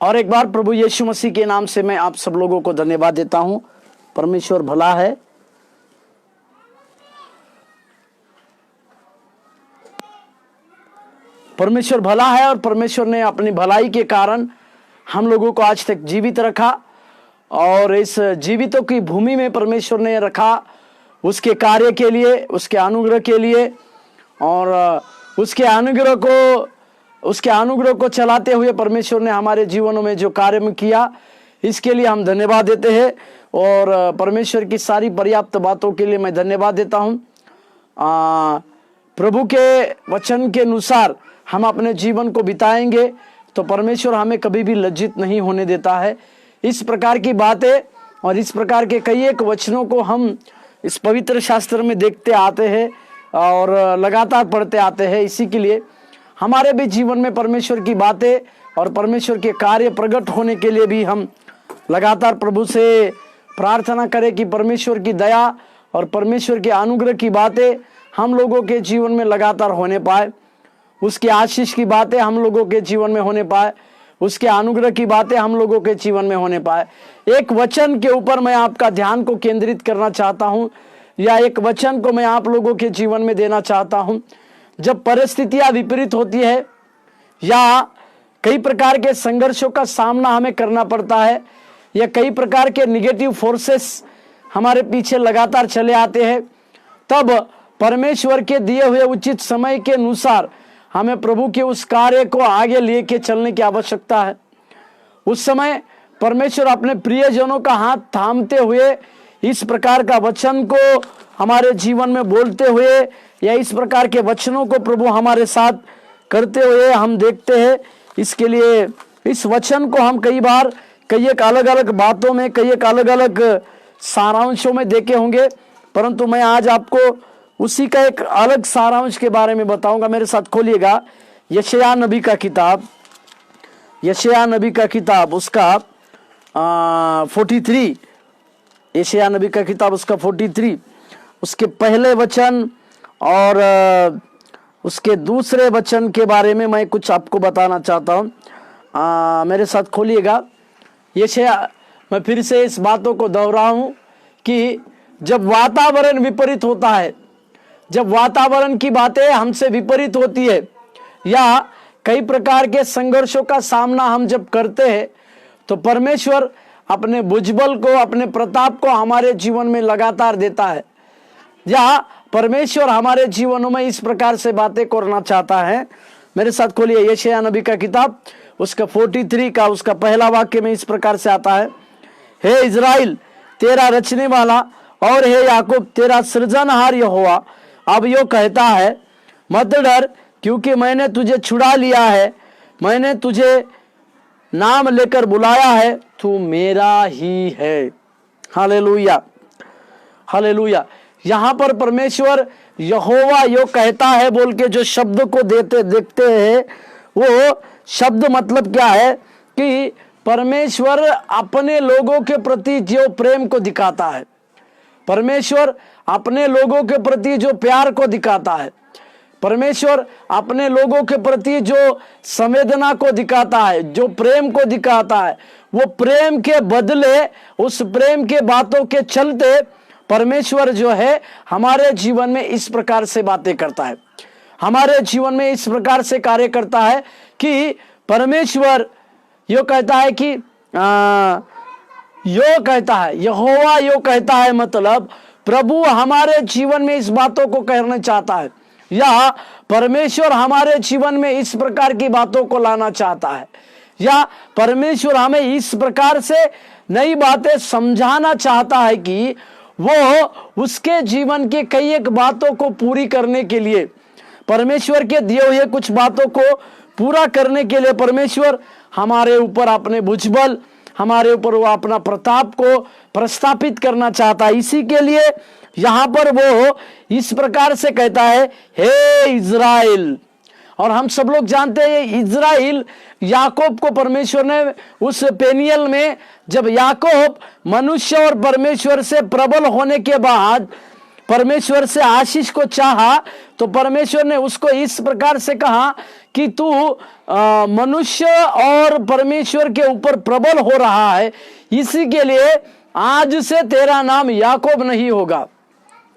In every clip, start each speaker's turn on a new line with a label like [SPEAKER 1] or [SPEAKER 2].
[SPEAKER 1] और एक बार प्रभु यीशु मसीह के नाम से मैं आप सब लोगों को धन्यवाद देता हूं। परमेश्वर भला है। परमेश्वर भला है और परमेश्वर ने अपनी भलाई के कारण हम लोगों को आज तक जीवित रखा और इस जीवितों की भूमि में परमेश्वर ने रखा उसके कार्य के लिए, उसके अनुग्रह के लिए। और उसके अनुग्रह को चलाते हुए परमेश्वर ने हमारे जीवनों में जो कार्य किया, इसके लिए हम धन्यवाद देते हैं। और परमेश्वर की सारी पर्याप्त बातों के लिए मैं धन्यवाद देता हूं। प्रभु के वचन के अनुसार हम अपने जीवन को बिताएंगे तो परमेश्वर हमें कभी भी लज्जित नहीं होने देता है। इस प्रकार की बातें और इस प्रकार के कई एक वचनों को हम इस पवित्र शास्त्र में देखते आते हैं और लगातार पढ़ते आते हैं। इसी के लिए हमारे भी जीवन में परमेश्वर की बातें और परमेश्वर के कार्य प्रकट होने के लिए भी हम लगातार प्रभु से प्रार्थना करें कि परमेश्वर की दया और परमेश्वर के अनुग्रह की बातें हम लोगों के जीवन में लगातार होने पाए, उसके आशीष की बातें हम लोगों के जीवन में होने पाए, उसके अनुग्रह की बातें हम लोगों के जीवन में होने पाए। एक वचन के ऊपर मैं आपका ध्यान को केंद्रित करना चाहता हूं, या एक वचन को मैं आप लोगों के जीवन में देना चाहता हूं। जब परिस्थितियां विपरीत होती है या कई प्रकार के संघर्षों का सामना हमें करना पड़ता है या कई प्रकार के निगेटिव फोर्सेस हमारे पीछे लगातार चले आते हैं, तब परमेश्वर के दिए हुए उचित समय के अनुसार हमें प्रभु के उस कार्य को आगे लेके चलने की आवश्यकता है। उस समय परमेश्वर अपने प्रियजनों का हाथ थामते हुए इस प्रकार का वचन को हमारे जीवन में बोलते हुए या इस प्रकार के वचनों को प्रभु हमारे साथ करते हुए हम देखते हैं। इसके लिए इस वचन को हम कई बार कई एक अलग अलग बातों में, कई एक अलग अलग सारांशों में देखे होंगे, परंतु मैं आज आपको उसी का एक अलग सारांश के बारे में बताऊंगा। मेरे साथ खोलिएगा यशायाह नबी का किताब, यशायाह नबी का किताब उसका 43, यशायाह नबी का किताब उसका 43, उसके पहले वचन और उसके दूसरे वचन के बारे में मैं कुछ आपको बताना चाहता हूं। मेरे साथ खोलिएगा यशायाह। मैं फिर से इस बातों को दोहराऊं कि जब वातावरण विपरीत होता है, जब वातावरण की बातें हमसे विपरीत होती है या कई प्रकार के संघर्षों का सामना हम जब करते हैं, तो परमेश्वर अपने भुजबल को, अपने प्रताप को हमारे जीवन में लगातार देता है। या परमेश्वर हमारे जीवनों में इस प्रकार से बातें करना चाहता है। मेरे साथ खोलिए यशायाह नबी का किताब उसका 43 का उसका पहला वाक्य में इस प्रकार से आता है, हे इज़राइल तेरा रचने वाला और हे याकूब तेरा सृजनहार यहोवा अब यो कहता है, मत डर क्योंकि मैंने तुझे छुड़ा लिया है, मैंने तुझे नाम लेकर बुलाया है, तू मेरा ही है। Hallelujah, hallelujah. यहाँ पर परमेश्वर यहोवा यो कहता है बोल के जो शब्द को देखते हैं, वो शब्द मतलब क्या है कि परमेश्वर अपने लोगों के प्रति जो प्रेम को दिखाता है, परमेश्वर अपने लोगों के प्रति जो प्यार को दिखाता है, परमेश्वर अपने लोगों के प्रति जो संवेदना को दिखाता है, जो प्रेम को दिखाता है, वो प्रेम के बदले, उस प्रेम के बातों के चलते परमेश्वर जो है हमारे जीवन में इस प्रकार से बातें करता है, हमारे जीवन में इस प्रकार से कार्य करता है कि परमेश्वर यो कहता है कि यो कहता है, यहोवा यो कहता है, मतलब प्रभु हमारे जीवन में इस बातों को कहना चाहता है या परमेश्वर हमारे जीवन में इस प्रकार की बातों को लाना चाहता है या परमेश्वर हमें इस प्रकार से नई बातें समझाना चाहता है कि वो उसके जीवन के कई एक बातों को पूरी करने के लिए, परमेश्वर के दिए हुए कुछ बातों को पूरा करने के लिए परमेश्वर हमारे ऊपर अपने भुजबल, हमारे ऊपर वो अपना प्रताप को प्रस्थापित करना चाहता है। इसी के लिए यहां पर वो इस प्रकार से कहता है, हे इज़राइल। और हम सब लोग जानते हैं इज़राइल, याकूब को परमेश्वर ने उस पेनियल में, जब याकूब मनुष्य और परमेश्वर से प्रबल होने के बाद परमेश्वर से आशीष को चाहा तो परमेश्वर ने उसको इस प्रकार से कहा कि तू मनुष्य और परमेश्वर के ऊपर प्रबल हो रहा है, इसी के लिए आज से तेरा नाम याकूब नहीं होगा।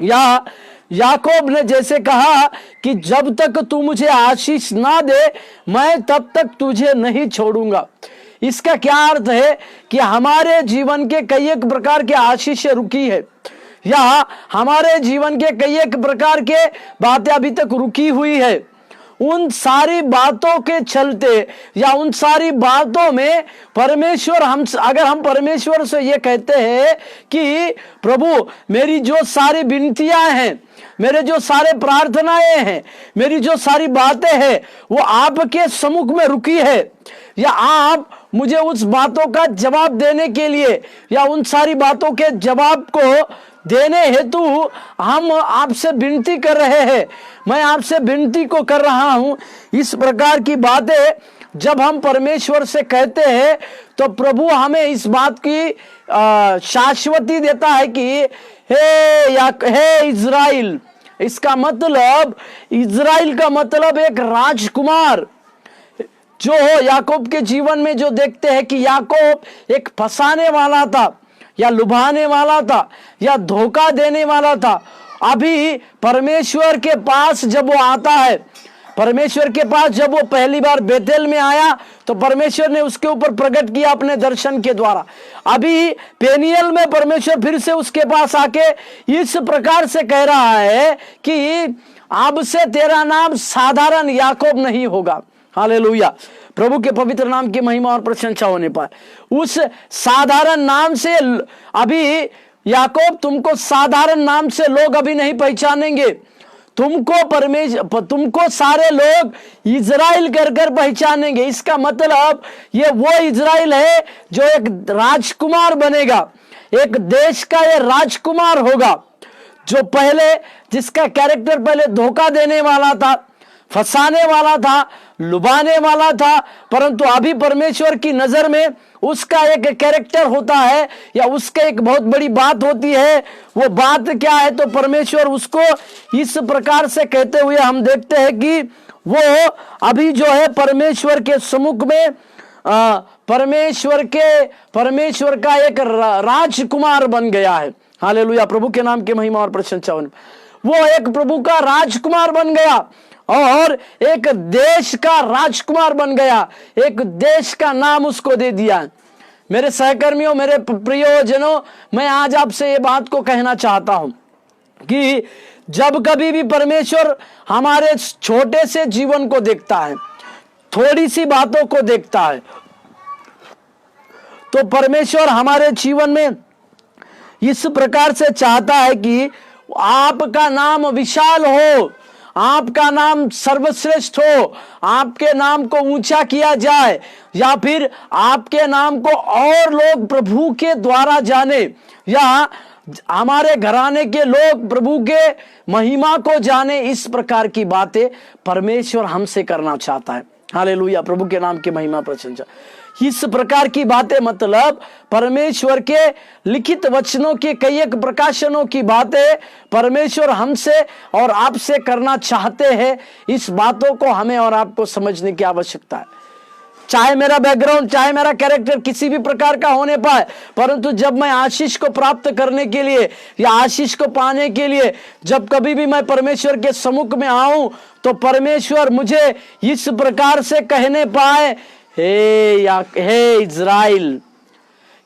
[SPEAKER 1] या याकूब ने जैसे कहा कि जब तक तू मुझे आशीष ना दे मैं तब तक तुझे नहीं छोड़ूंगा। इसका क्या अर्थ है कि हमारे जीवन के कई एक प्रकार के आशीष रुकी है, या हमारे जीवन के कई एक प्रकार के बातें अभी तक रुकी हुई है। उन सारी बातों के चलते या उन सारी बातों में परमेश्वर अगर हम परमेश्वर से ये कहते हैं कि प्रभु मेरी जो सारी विनतियां हैं, मेरे जो सारे प्रार्थनाएं हैं, मेरी जो सारी बातें हैं वो आपके सम्मुख में रुकी है, या आप मुझे उस बातों का जवाब देने के लिए या उन सारी बातों के जवाब को देने हेतु हम आपसे विनती कर रहे हैं, मैं आपसे विनती को कर रहा हूं। इस प्रकार की बातें जब हम परमेश्वर से कहते हैं तो प्रभु हमें इस बात की शाश्वती देता है कि हे इज़राइल, इसका मतलब इज़राइल का मतलब एक राजकुमार। जो याकूब के जीवन में जो देखते हैं कि याकूब एक फंसाने वाला था या लुभाने वाला था या धोखा देने वाला था, अभी परमेश्वर के पास जब वो आता है, परमेश्वर के पास जब वो पहली बार बेतेल में आया तो परमेश्वर ने उसके ऊपर प्रकट किया अपने दर्शन के द्वारा। अभी पेनियल में परमेश्वर फिर से उसके पास आके इस प्रकार से कह रहा है कि अब से तेरा नाम साधारण याकूब नहीं होगा। हालेलुया, प्रभु के पवित्र नाम की महिमा और प्रशंसा होने पर उस साधारण नाम से अभी याकूब, तुमको साधारण नाम से लोग अभी नहीं पहचानेंगे, तुमको सारे लोग इज़राइल कर पहचानेंगे। इसका मतलब ये वो इज़राइल है जो एक राजकुमार बनेगा, एक देश का ये राजकुमार होगा, जो पहले जिसका कैरेक्टर पहले धोखा देने वाला था, फंसाने वाला था, लुभाने वाला था, परंतु अभी परमेश्वर की नजर में उसका एक कैरेक्टर होता है या उसका एक बहुत बड़ी बात होती है। वो बात क्या है तो परमेश्वर उसको इस प्रकार से कहते हुए हम देखते हैं कि वो अभी जो है परमेश्वर के सम्मुख में परमेश्वर का एक राजकुमार बन गया है। हालेलुया, प्रभु के नाम की महिमा और प्रशंसा हो। वो एक प्रभु का राजकुमार बन गया और एक देश का राजकुमार बन गया, एक देश का नाम उसको दे दिया। मेरे सहकर्मियों, मेरे प्रियजनों, मैं आज आपसे ये बात को कहना चाहता हूं कि जब कभी भी परमेश्वर हमारे छोटे से जीवन को देखता है, थोड़ी सी बातों को देखता है, तो परमेश्वर हमारे जीवन में इस प्रकार से चाहता है कि आपका नाम विशाल हो, आपका नाम सर्वश्रेष्ठ हो, आपके नाम को ऊंचा किया जाए, या फिर आपके नाम को और लोग प्रभु के द्वारा जाने, या हमारे घराने के लोग प्रभु के महिमा को जाने। इस प्रकार की बातें परमेश्वर हमसे करना चाहता है। हालेलुया, प्रभु के नाम की महिमा प्रशंसा। इस प्रकार की बातें मतलब परमेश्वर के लिखित वचनों के कई एक प्रकाशनों की बातें परमेश्वर हमसे और आपसे करना चाहते हैं। इस बातों को हमें और आपको समझने की आवश्यकता है। चाहे मेरा बैकग्राउंड, चाहे मेरा कैरेक्टर किसी भी प्रकार का होने पाए, परंतु जब मैं आशीष को प्राप्त करने के लिए या आशीष को पाने के लिए जब कभी भी मैं परमेश्वर के सम्मुख में आऊं तो परमेश्वर मुझे इस प्रकार से कहने पाए, हे इज़राइल,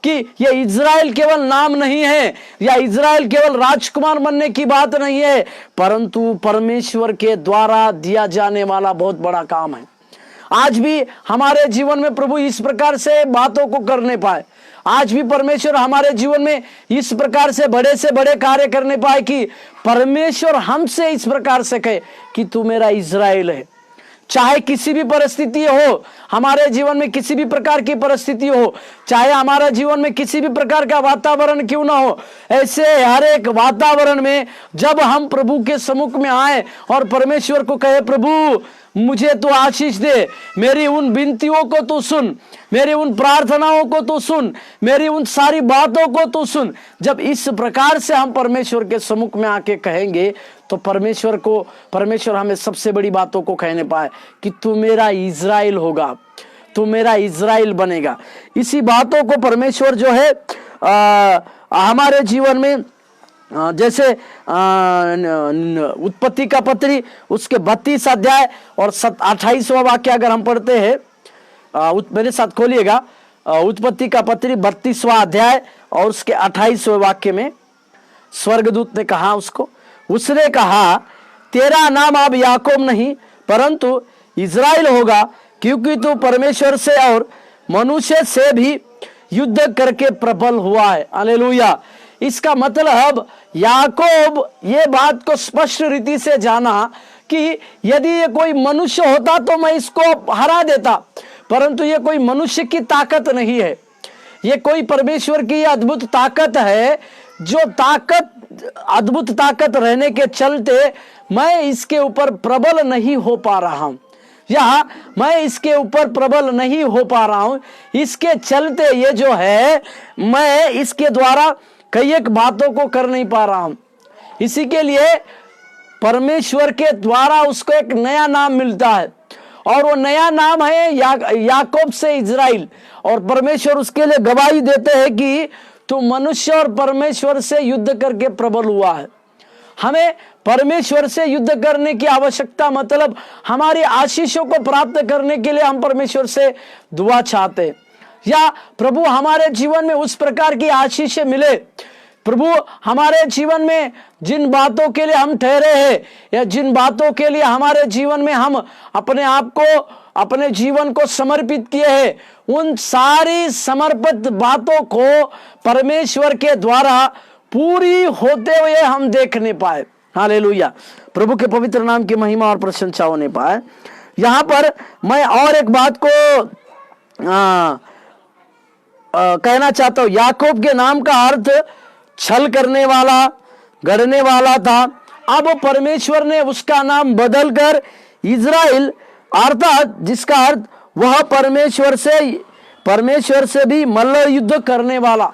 [SPEAKER 1] कि ये इज़राइल केवल नाम नहीं है या इज़राइल केवल राजकुमार बनने की बात नहीं है, परंतु परमेश्वर के द्वारा दिया जाने वाला बहुत बड़ा काम है। आज भी हमारे जीवन में प्रभु इस प्रकार से बातों को करने पाए, आज भी परमेश्वर हमारे जीवन में इस प्रकार से बड़े कार्य करने पाए कि परमेश्वर हमसे इस प्रकार से कहे कि तू मेरा इज़राइल है। चाहे किसी भी परिस्थिति हो, हमारे जीवन में किसी भी प्रकार की परिस्थिति हो, चाहे हमारा जीवन में किसी भी प्रकार का वातावरण क्यों ना हो, ऐसे हर एक वातावरण में जब हम प्रभु के सम्मुख में आए और परमेश्वर को कहे, प्रभु मुझे तू आशीष दे, मेरी उन विनतियों को तू सुन, मेरी उन प्रार्थनाओं को तू सुन, मेरी उन सारी बातों को तू सुन। जब इस प्रकार से हम परमेश्वर के सम्मुख में आके कहेंगे तो परमेश्वर हमें सबसे बड़ी बातों को कहने पाए कि तू मेरा इज़राइल होगा, तू मेरा इज़राइल बनेगा। इसी बातों को परमेश्वर जो है हमारे जीवन में जैसे उत्पत्ति का पत्री उसके 32 अध्याय और 28वां वाक्य अगर हम पढ़ते हैं, मेरे साथ खोलिएगा, उत्पत्ति का पत्री 32वां अध्याय और उसके 28वें वाक्य में स्वर्गदूत ने कहा उसने कहा, तेरा नाम अब याकूब नहीं परंतु इज़राइल होगा, क्योंकि तू परमेश्वर से और मनुष्य से भी युद्ध करके प्रबल हुआ है। हालेलुया। इसका मतलब याकूब ये बात को स्पष्ट रीति से जाना कि यदि ये कोई मनुष्य होता तो मैं इसको हरा देता, परंतु ये कोई मनुष्य की ताकत नहीं है, ये कोई परमेश्वर की अद्भुत ताकत है, जो अद्भुत ताकत रहने के चलते मैं इसके ऊपर प्रबल नहीं हो पा रहा हूं, या मैं इसके ऊपर प्रबल नहीं हो पा रहा हूं, इसके चलते ये जो है मैं इसके द्वारा कई एक बातों को कर नहीं पा रहा हूं। इसी के लिए परमेश्वर के द्वारा उसको एक नया नाम मिलता है और वो नया नाम है याकूब से इज़राइल। और परमेश्वर उसके लिए गवाही देते हैं कि तू मनुष्य और परमेश्वर से युद्ध करके प्रबल हुआ है। हमें परमेश्वर से युद्ध करने की आवश्यकता, मतलब हमारी आशीषों को प्राप्त करने के लिए हम परमेश्वर से दुआ चाहते हैं, या प्रभु हमारे जीवन में उस प्रकार की आशीषें मिले। प्रभु हमारे जीवन में जिन बातों के लिए हम ठहरे हैं या जिन बातों के लिए हमारे जीवन में हम अपने आप को, अपने जीवन को समर्पित किए हैं, उन सारी समर्पित बातों को परमेश्वर के द्वारा पूरी होते हुए हम देखने पाए। हालेलुया। प्रभु के पवित्र नाम की महिमा और प्रशंसा होने पाए। यहाँ पर मैं और एक बात को कहना चाहता हूं। याकूब के नाम का अर्थ छल करने वाला, गढ़ने वाला था। अब परमेश्वर ने उसका नाम बदलकर इज़राइल, अर्थात जिसका अर्थ वह परमेश्वर से भी मल्ल युद्ध करने वाला।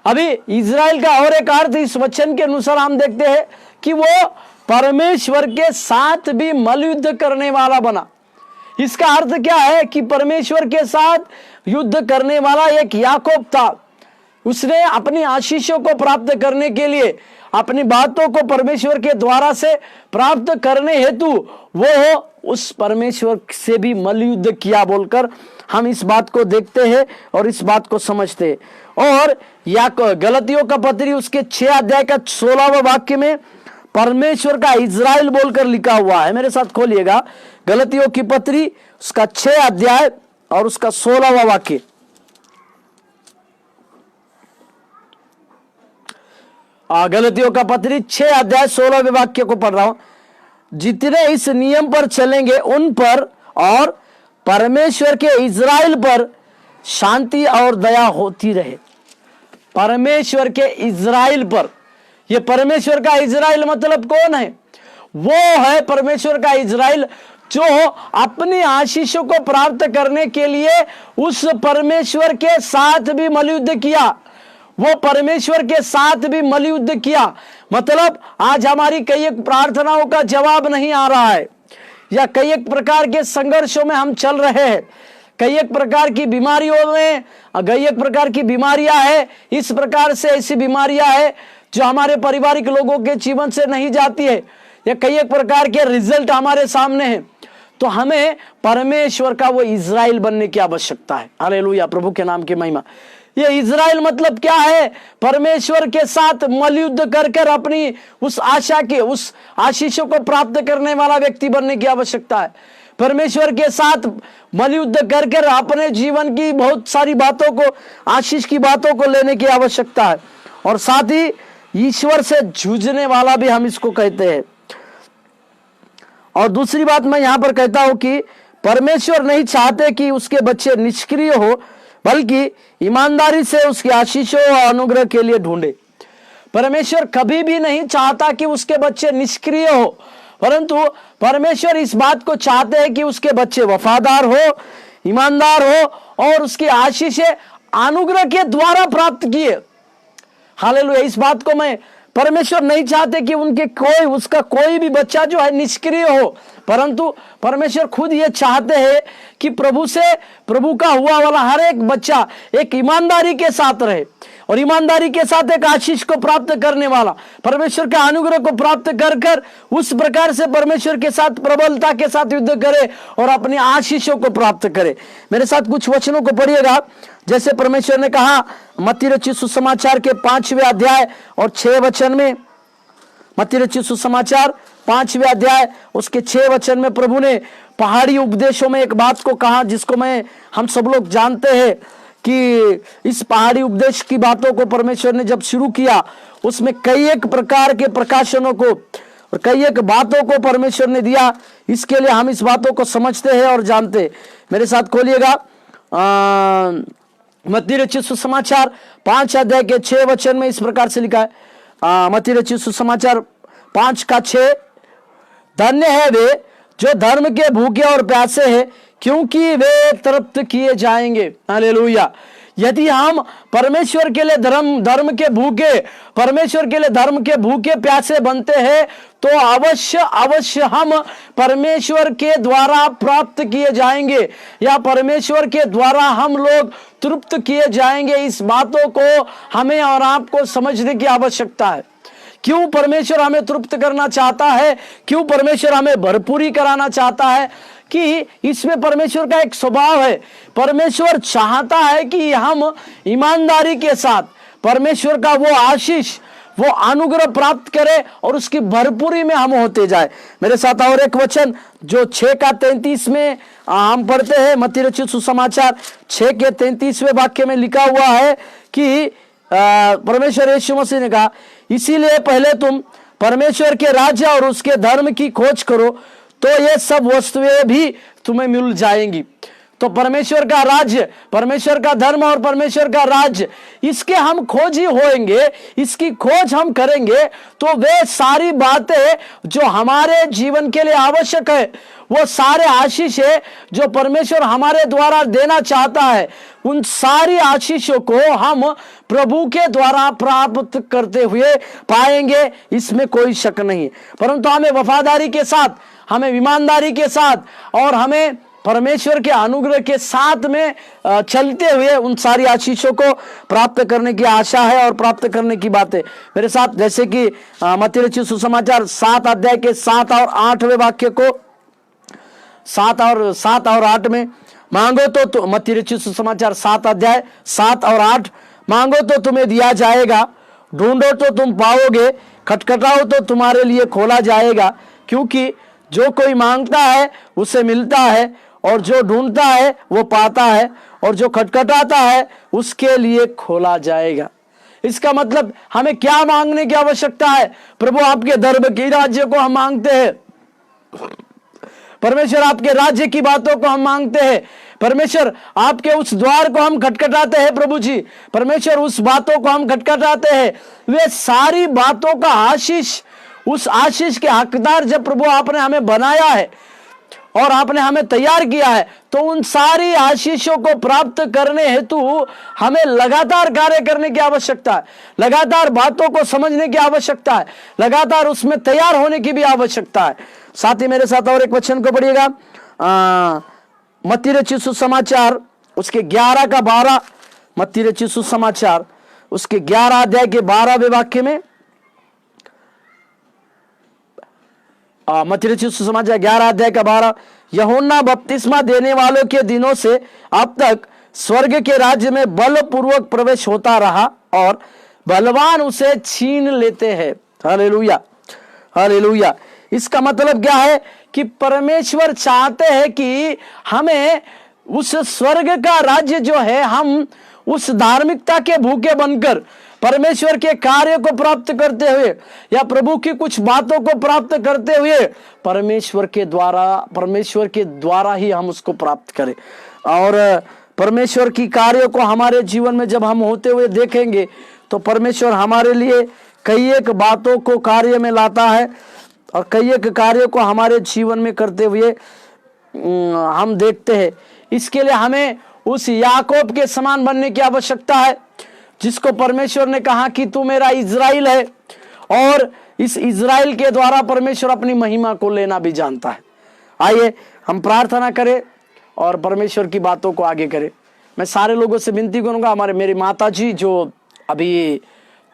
[SPEAKER 1] अभी इज़राइल का और एक अर्थ इस वचन के अनुसार हम देखते हैं कि वो परमेश्वर के साथ भी मल्ल युद्ध करने वाला बना। इसका अर्थ क्या है कि परमेश्वर के साथ युद्ध करने वाला एक याकूब था। उसने अपनी आशीषों को प्राप्त करने के लिए, अपनी बातों को परमेश्वर के द्वारा से प्राप्त करने हेतु वो उस परमेश्वर से भी मल्ल युद्ध किया बोलकर हम इस बात को देखते हैं और इस बात को समझते हैं। और गलतियों का पत्री उसके 6 अध्याय का 16वां वाक्य में परमेश्वर का इज़राइल बोलकर लिखा हुआ है। मेरे साथ खोलिएगा, गलतियों की पत्री उसका 6 अध्याय और उसका 16वां वाक्य। गलतियों का पत्री 6 अध्याय 16वें वाक्य को पढ़ रहा हूं। जितने इस नियम पर चलेंगे उन पर और परमेश्वर के इज़राइल पर शांति और दया होती रहे। परमेश्वर के इज़राइल पर, ये परमेश्वर का इज़राइल मतलब कौन है? वो है परमेश्वर का इज़राइल जो अपनी आशीषों को प्राप्त करने के लिए उस परमेश्वर के साथ भी मल्ल युद्ध किया। वो परमेश्वर के साथ भी मल्ल युद्ध किया। मतलब आज हमारी कई एक प्रार्थनाओं का जवाब नहीं आ रहा है, या कई एक प्रकार के संघर्षों में हम चल रहे हैं, कई एक प्रकार की बीमारियों में, कई एक प्रकार की बीमारियां है, इस प्रकार से ऐसी बीमारियां है जो हमारे पारिवारिक लोगों के जीवन से नहीं जाती है, या कई एक प्रकार के रिजल्ट हमारे सामने हैं। तो हमें परमेश्वर का वो इज़राइल बनने की आवश्यकता है। हालेलुया, प्रभु के नाम की महिमा। ये इज़राइल मतलब क्या है? परमेश्वर के साथ मल्ल युद्ध कर अपनी उस आशा के, उस आशीषों को प्राप्त करने वाला व्यक्ति बनने की आवश्यकता है। परमेश्वर के साथ मल्ल युद्ध कर अपने जीवन की बहुत सारी बातों को, आशीष की बातों को लेने की आवश्यकता है। और साथ ही ईश्वर से जूझने वाला भी हम इसको कहते हैं। और दूसरी बात मैं यहां पर कहता हूं कि परमेश्वर नहीं चाहते कि उसके बच्चे निष्क्रिय हो, बल्कि ईमानदारी से उसकी आशीषों और अनुग्रह के लिए ढूंढे। परमेश्वर कभी भी नहीं चाहता कि उसके बच्चे निष्क्रिय हो, परंतु परमेश्वर इस बात को चाहते हैं कि उसके बच्चे वफादार हो, ईमानदार हो और उसकी आशीष अनुग्रह के द्वारा प्राप्त किए। हालेलुया। इस बात को मैं परमेश्वर नहीं चाहते कि उसका कोई भी बच्चा जो है निष्क्रिय हो, परंतु परमेश्वर खुद ये चाहते हैं कि प्रभु का हुआ वाला हर एक बच्चा एक ईमानदारी के साथ रहे और ईमानदारी के साथ एक आशीष को प्राप्त करने वाला, परमेश्वर के अनुग्रह को प्राप्त कर उस प्रकार से परमेश्वर के साथ प्रबलता के साथ युद्ध करे और अपनी आशीषों को प्राप्त करे। मेरे साथ कुछ वचनों को पढ़िएगा। जैसे परमेश्वर ने कहा मत्ती रचित सुसमाचार के 5वें अध्याय और 6 वचन में, मत्ती रचित सुसमाचार 5वें अध्याय उसके 6 वचन में प्रभु ने पहाड़ी उपदेशों में एक बात को कहा जिसको हम सब लोग जानते हैं कि इस पहाड़ी उपदेश की बातों को परमेश्वर ने जब शुरू किया उसमें कई एक प्रकार के प्रकाशनों को और कई एक बातों को परमेश्वर ने दिया। इसके लिए हम इस बातों को समझते हैं और जानते हैं। मेरे साथ खोलिएगा मत्ती रचित सुसमाचार 5 अध्याय के 6 वचन में इस प्रकार से लिखा है। मत्ती रचित सुसमाचार 5 का 6, धन्य है वे जो धर्म के भूखे और प्यासे हैं क्योंकि वे तृप्त किए जाएंगे। हालेलुया। यदि हम परमेश्वर के लिए धर्म के भूखे, परमेश्वर के लिए धर्म के भूखे प्यासे बनते हैं तो अवश्य हम परमेश्वर के द्वारा प्राप्त किए जाएंगे या परमेश्वर के द्वारा हम लोग तृप्त किए जाएंगे। इस बातों को हमें और आपको समझने की आवश्यकता है। क्यों परमेश्वर हमें तृप्त करना चाहता है, क्यों परमेश्वर हमें भरपूरी कराना चाहता है कि इसमें परमेश्वर का एक स्वभाव है। परमेश्वर चाहता है कि हम ईमानदारी के साथ परमेश्वर का वो आशीष, वो अनुग्रह प्राप्त करें और उसकी भरपूरी में हम होते जाए। मेरे साथ और एक वचन जो 6 का 33 में हम पढ़ते हैं, मत्ती रचित सुसमाचार 6 के 33वें वाक्य में लिखा हुआ है कि परमेश्वर यीशु मसीह ने कहा, इसीलिए पहले तुम परमेश्वर के राज्य और उसके धर्म की खोज करो तो ये सब वस्तुएं भी तुम्हें मिल जाएंगी। तो परमेश्वर का राज्य, परमेश्वर का धर्म और परमेश्वर का राज्य, इसके हम खोजी होएंगे, इसकी खोज हम करेंगे तो वे सारी बातें जो हमारे जीवन के लिए आवश्यक है, वो सारे आशीष है जो परमेश्वर हमारे द्वारा देना चाहता है, उन सारी आशीषों को हम प्रभु के द्वारा प्राप्त करते हुए पाएंगे। इसमें कोई शक नहीं। परंतु हमें वफादारी के साथ, हमें ईमानदारी के साथ और हमें परमेश्वर के अनुग्रह के साथ में चलते हुए उन सारी आशीषों को प्राप्त करने की आशा है और प्राप्त करने की बात है। मेरे साथ जैसे कि मत्ती रचित सुसमाचार 7 अध्याय के 7 और 8वें वाक्य को 7 और 8 में, मांगो तो मत्ती रचित सुसमाचार 7 अध्याय 7 और 8, मांगो तो तुम्हें दिया जाएगा, ढूंढो तो तुम पाओगे, खटखटाओ तो तुम्हारे लिए खोला जाएगा। क्योंकि जो कोई मांगता है उसे मिलता है और जो ढूंढता है वो पाता है और जो खटखटाता है उसके लिए खोला जाएगा। इसका मतलब हमें क्या मांगने की आवश्यकता है? प्रभु आपके धर्म की राज्य को हम मांगते हैं, परमेश्वर आपके राज्य की बातों को हम मांगते हैं, परमेश्वर आपके उस द्वार को हम खटखटाते हैं। प्रभु जी, परमेश्वर उस बातों को हम खटखटाते हैं। वे सारी बातों का आशीष, उस आशीष के हकदार जब प्रभु आपने हमें बनाया है और आपने हमें तैयार किया है, तो उन सारी आशीषों को प्राप्त करने हेतु हमें लगातार कार्य करने की आवश्यकता है, लगातार बातों को समझने की आवश्यकता है, लगातार उसमें तैयार होने की भी आवश्यकता है। साथ ही मेरे साथ और एक वचन को पढ़िएगा, मत्ती रचित सुसमाचार उसके 11 का 12, मत्ती रचित सुसमाचार उसके 11 अध्याय के 12वें वाक्य में, मत्ती रचित सुसमाचार 11 अध्याय का 12, यूहन्ना बपतिस्मा देने वालों के दिनों से अब तक स्वर्ग के राज्य में बलपूर्वक प्रवेश होता रहा और बलवान उसे छीन लेते हैं। Hallelujah, hallelujah. इसका मतलब क्या है कि परमेश्वर चाहते हैं कि हमें उस स्वर्ग का राज्य जो है, हम उस धार्मिकता के भूखे बनकर परमेश्वर के कार्य को प्राप्त करते हुए या प्रभु की कुछ बातों को प्राप्त करते हुए परमेश्वर के द्वारा ही हम उसको प्राप्त करें। और परमेश्वर की कार्यों को हमारे जीवन में जब हम होते हुए देखेंगे तो परमेश्वर हमारे लिए कई एक बातों को कार्य में लाता है और कई एक कार्यों को हमारे जीवन में करते हुए हम देखते हैं। इसके लिए हमें उस याकूब के समान बनने की आवश्यकता है, जिसको परमेश्वर ने कहा कि तू मेरा इज़राइल है, और इस इज़राइल के द्वारा परमेश्वर अपनी महिमा को लेना भी जानता है। आइए हम प्रार्थना करें और परमेश्वर की बातों को आगे करें। मैं सारे लोगों से विनती करूंगा, मेरी माता जी जो अभी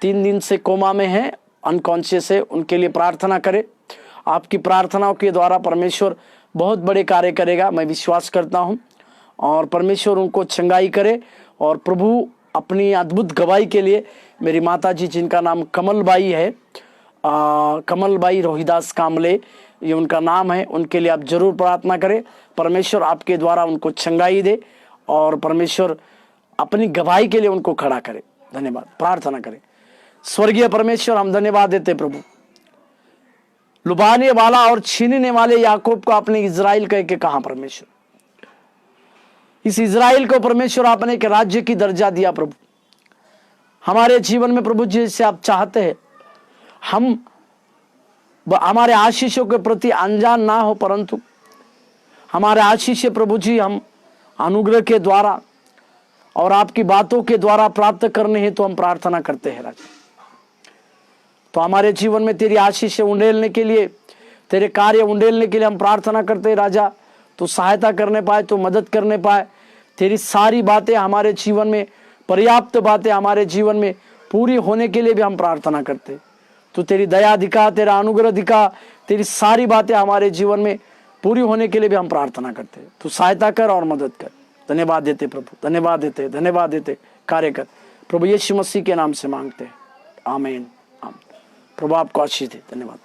[SPEAKER 1] 3 दिन से कोमा में हैं, अनकॉन्शियस है, उनके लिए प्रार्थना करें। आपकी प्रार्थनाओं के द्वारा परमेश्वर बहुत बड़े कार्य करेगा, मैं विश्वास करता हूं, और परमेश्वर उनको चंगाई करे। और प्रभु अपनी अद्भुत गवाही के लिए मेरी माता जी, जिनका नाम कमलबाई है, कमलबाई रोहिदास कामले ये उनका नाम है, उनके लिए आप जरूर प्रार्थना करें। परमेश्वर आपके द्वारा उनको चंगाई दे और परमेश्वर अपनी गवाही के लिए उनको खड़ा करे। धन्यवाद। प्रार्थना करें। स्वर्गीय परमेश्वर, हम धन्यवाद देते प्रभु, लुभाने वाला और छीनने वाले याकूब को आपने इज़राइल कह के कहा। परमेश्वर, इस इज़राइल को परमेश्वर आपने एक राज्य की दर्जा दिया। प्रभु, हमारे जीवन में प्रभु जैसे आप चाहते हैं, हम हमारे आशीषों के प्रति अनजान ना हो, परंतु हमारे आशीष प्रभु जी हम अनुग्रह के द्वारा और आपकी बातों के द्वारा प्राप्त करने हैं, तो हम प्रार्थना करते हैं राजा। तो हमारे जीवन में तेरी आशीष उंडेलने के लिए, तेरे कार्य उंडेलने के लिए हम प्रार्थना करते हैं राजा। तो सहायता करने पाए, तो मदद करने पाए, तेरी सारी बातें हमारे जीवन में, पर्याप्त बातें हमारे जीवन में पूरी होने के लिए भी हम प्रार्थना करते हैं। तो तेरी दया दिखा, तेरा अनुग्रह दिखा, तेरी सारी बातें हमारे जीवन में पूरी होने के लिए भी हम प्रार्थना करते हैं। तो सहायता कर और मदद कर। धन्यवाद देते प्रभु, धन्यवाद देते, धन्यवाद देते। कार्य कर प्रभु यीशु मसीह के नाम से मांगते हैं, आमीन। प्रभु आपको आशीष दे। धन्यवाद।